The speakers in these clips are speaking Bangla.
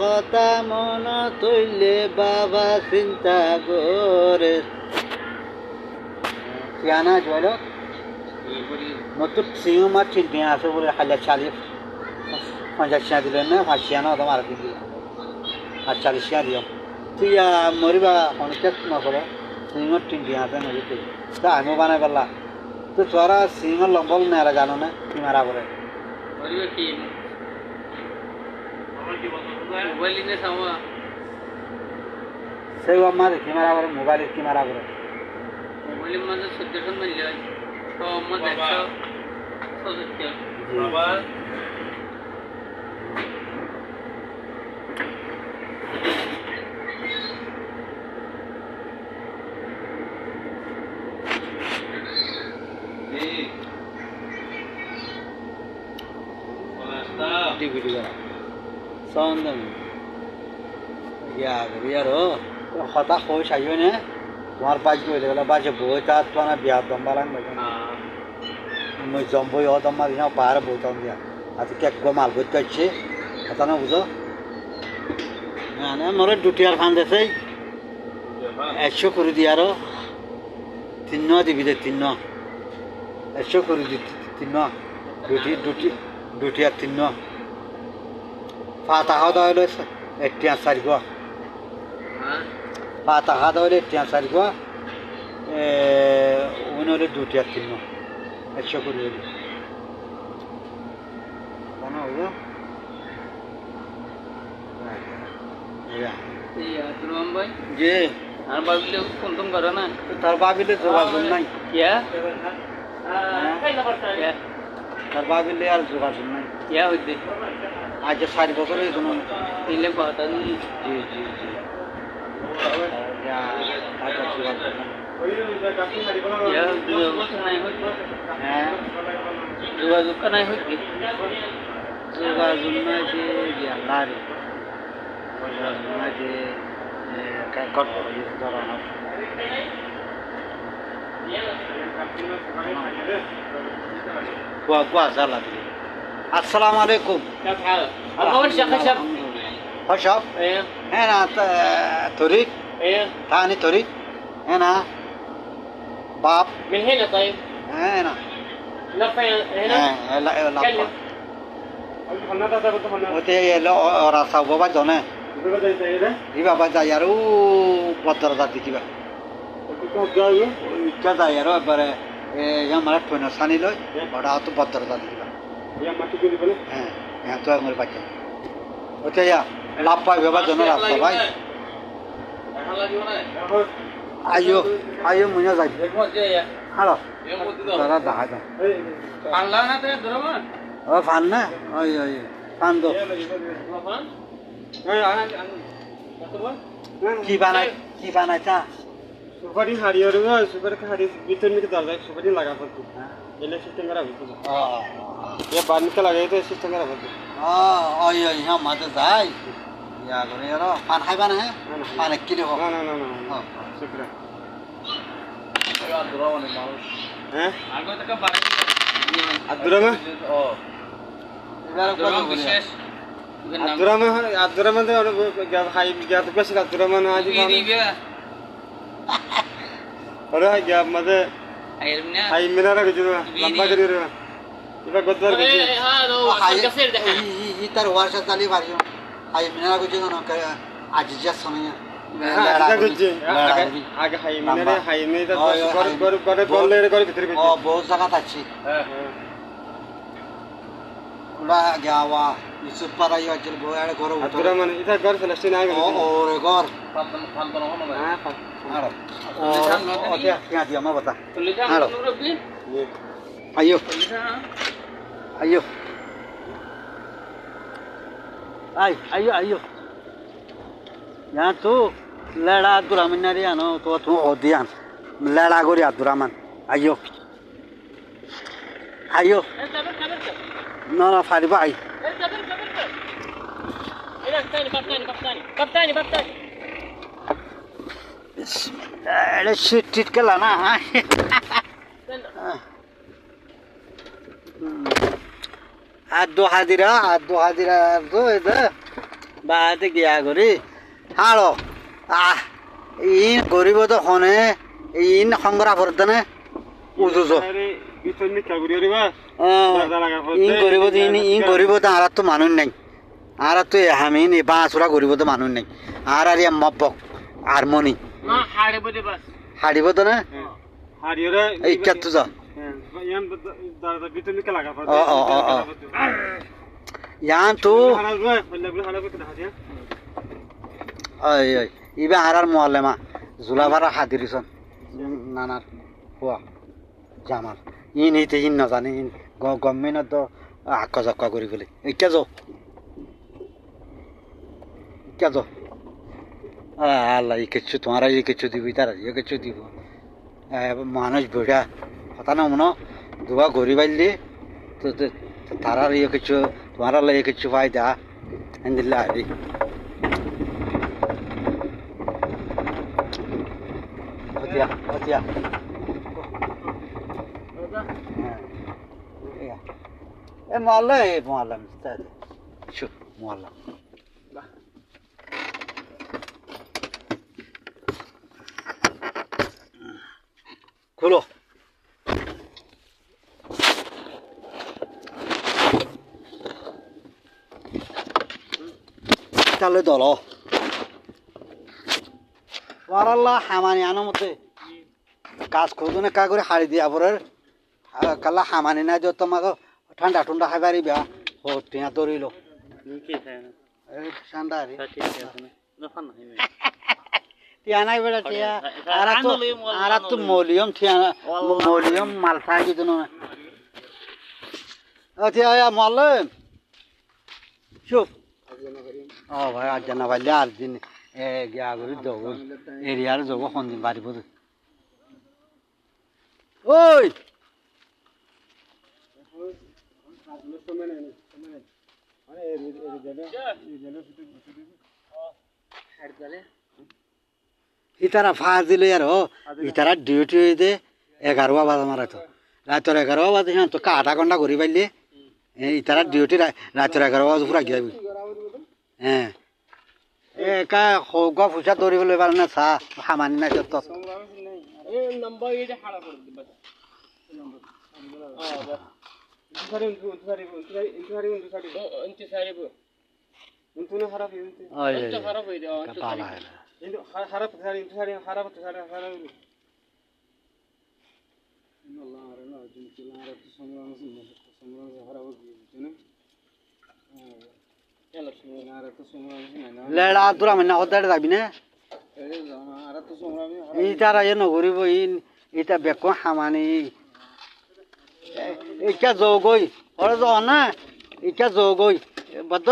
কথা মন তৈলে বাবা চিন্তা করে সিয়ানা জল মতুর সিংহ মাছ চিনতে আছে বলে হাজার 50 টাকা দিলেন না 5 টাকা না তোমার দিদি আর 40 টাকা দিও তুই মরিবা অনেক নকরে সিংহ চিনতে আছে মরিতে তা আমি বানাই পারলা তো তোরা সিংহ লম্বল নেরা জানো না কি মারা করে সেই আমার কি মারা করে মোবাইলের কি মারা করে মোবাইলের মধ্যে 14 মিলি হয় তো মধ্যে 176 বাবা হতা খোঁজ আইও নে তোমার বাজ গেলে গেলে বাজে বই তার তো না বিয়া দম্বা লাগবে মই জম্বই হ দম্বা দিনা পাহাড়ে বই তম দিয়া আর কেক মাল বই কাটছে কথা না বুঝো না মরে দুটি আর খান দেছে 100 করে দিয়ে আরো 3 দিবি দে 3 100 করে দি 3 দুটি আর 3 ফাতা খাওয়া হলো একটা 4 গো ফাতা খাওয়া হলো একটা 4 গো ওন হলো দুটি আর 3 100 করে দিবি কোন হলো তুরম ভাই যে আর বাবিলে ফোন তুম করো না তার বাবিলে যোগাযোগ নাই क्या তার বাবিলে আর যোগাযোগ নাই क्या होते আজ 4 বছর হয়ে গেল इले पता नहीं জি জি জি আজ যোগাযোগ নাই या যোগাযোগ নাই হইতো হ্যাঁ যোগাযোগ নাই হইতো যোগাযোগ নাই যে জ্ঞানারে যোগাযোগ নাই যে কত ধরনের কোয়া জালা আসসালামু আলাইকুম كيف حالك اول شيء خشب خشب ايه هنا تريد ايه ثاني تريد هنا باب من هنا طيب هنا لفه هنا لا كلم ওতে এলো রাস্তা বাবা জনে ইবা বাজা ইয়ারু পত্র দাতি কিবা ইচ্ছা যায় আর এবারে আমার ট্রেন সানি লই ওটা তো পত্র দাতি কিবা হ্যাঁ হ্যাঁ তো আমার বাচ্চা ওতে লাভ পাই বাবা জনে রাস্তা ভাই আইও আইও মুনে যাই হ্যালো দাদা দেখা যায় পানলা না তো ধরবা ও ফান না ওই ওই ফান দো কি বানাই চা সুপারি হাড়িয়ার সুপারি হাড়ি ভিতর নিকে দরজা সুপারি লাগা পড়তো এলে সিস্টেম করা হইতো এ বানকে লাগাই তো সিস্টেম করা হইতো ওই ওই হ্যাঁ মাঝে যাই ইয়া করে আর পান খাইবা না পান 1 কিলো না না না না শুকরা হ্যাঁ আগে তো কা বাড়ি আব্দুররহমান ও এবার কত বিশেষ আব্দুররহমান হাই গিয়াত বেশি আব্দুররহমান আজ ওরা গিয়া মধ্যে আইরমনা হাই মিনারা কিছু লম্বা করে রে এবার গদবার কিছু هذا هو القصير ده ই তার ওয়াশা চালি পারিও হাই মিনারা গুজে না আজ যা সময় আগে গুজে আগে হাই মিনারে গরে বললে রে গরে ভিতরে ও বহুত জায়গা আছে হ্যাঁ ওরা গাওয়া ইসুপ পারাই আছে বয়াড় ঘর আব্দুররহমান এটা গর ফেলাস্তিন আই ওরে ঘর ফালতন হলো না হ্যাঁ হাড়ো ওকে क्या दिया मैं बता তুলিটা হাড়ো রবি आइयो তুলিটা आइयो आइयो आइयो यहाँ तो लड़ा अब्दुररहमान ने रिया नो तो तू हो दिया लड़ा गोरी अब्दुररहमान आइयो आइयो ना ना फारी भाई كابتن अरे शिट टिट के लाना हाँ आदो हादिरा दो इधर বাতে গিয়া করি হাড়ো ইন গরিব তো হনে ইন সংগ্রা পড়তে উজুজো ভিতর নিকা করি রে বা ইন গরিব তো আর তো মানুষ নাই আর তো হামিন বাঁচুরা গরিব তো মানুষ নাই আর আর মব্বক হারমোনি না হাড়িব দে বাস হাড়িব তো না হারিয়রে এই কেতু যা ইয়ান দাদা ভিতর নিকা লাগা পড়ে ইয়ান তো হারা রয় বলে হারা কত দেখা যায় ওই ওই ইবে আর মোয়াল্লেমা জুলাভারা হাদিরিসন নানার হুয়া জামাল ইন এইতে ইন নাজানে ইন গভর্নমেন্ট তো আক্কা জাক্কা করি বলে এইটা যাও আল্লাহ এই কিছু তোমার এই কিছু দিবি তার এ কিছু দিব মানুষ বেড়া কথা না মনে দুয়া গরিব আইলি তো তারা ইয়ে কিছু তোমার এ কিছু ফায়দা দিল্লা আবি মোয়াল্লা মিস্তাদ شوف موالله كلوا তাহলে দলো ওয়ারাল্লাহ হামানি আনো মতে কাজ করতো না কা করে হাড়ি দিয়া পরে কালা হামানি না দিও তোমাকে ঠান্ডা ঠান্ডা খাই পারিবা ও টিয়া ধরিল ঠান্ডা রে টিয়া নাই বেড়া টিয়া আর তো মলিয়ম টিয়া মলিয়ম মালফা কিছু না টিয়া মলম চুপ ও ভাই আজ জানা পাইলে আর দিন গিয়া করি দেব এরিয়ার যাব সন্দিন পারিব ওই ইতারা ফাঁস দিল আর ইতারা ডিউটি দে 11 বাজে মারা তো রাতের 11 বাজে হ্যাঁ তো আধা ঘন্টা ঘুরি পাইলে ইতারা ডিউটি রাতের 11 বাজে পুরা গিয়া হ্যাঁ এ কা হোগা ফুসা ধরিবলৈ পারে না চা সামান্য না তো লেড়া তোরা মানে ওদারে যাবি না ইতারা এ নগরিব ইটা বেকো হামানি ইটা যোগই ওরা যাও না ইটা যোগই বদ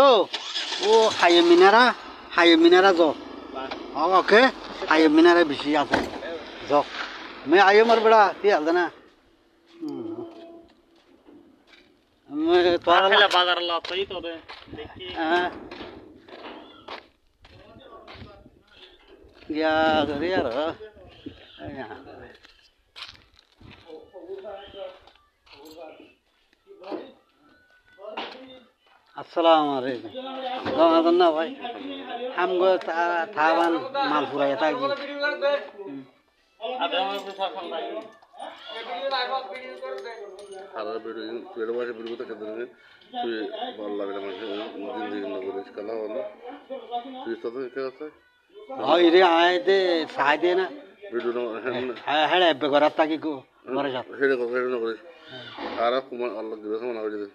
ও হাই মিনারা যাও ওকে হাই মিনারা বেশি আছে যাও मैं आयो मर बड़ा ती हाल ना मैं তাহলে বাজার লা তাই তো রে দেখি या रे यार अस्सलाम वालेकुम रमजान ना भाई हमको थावन मालपुरा ये ताकि হারার পেড়ে মাসে বেরোবো তো খেতে তুই ভালো লাগে না মাসে দিন না করিস কালা হলো তুই তো কে আছে হয় রে আয় দে সাই দে না ভিডিও হ্যাঁ হ্যাঁ বেগরাত তাকি কো মরে যা হেডে করিস আর কুমার আল্লাহ দিবস মনে করে দিন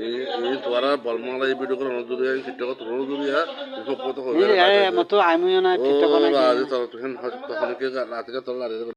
এই তোরা বলমালা এই ভিডিও করে নজর দিয়ে চিত্রকত নজর দিয়ে সব কত হবে এই মতো আমিও না চিত্রকত না আজ তো তখন তখন কে রাতে তোলা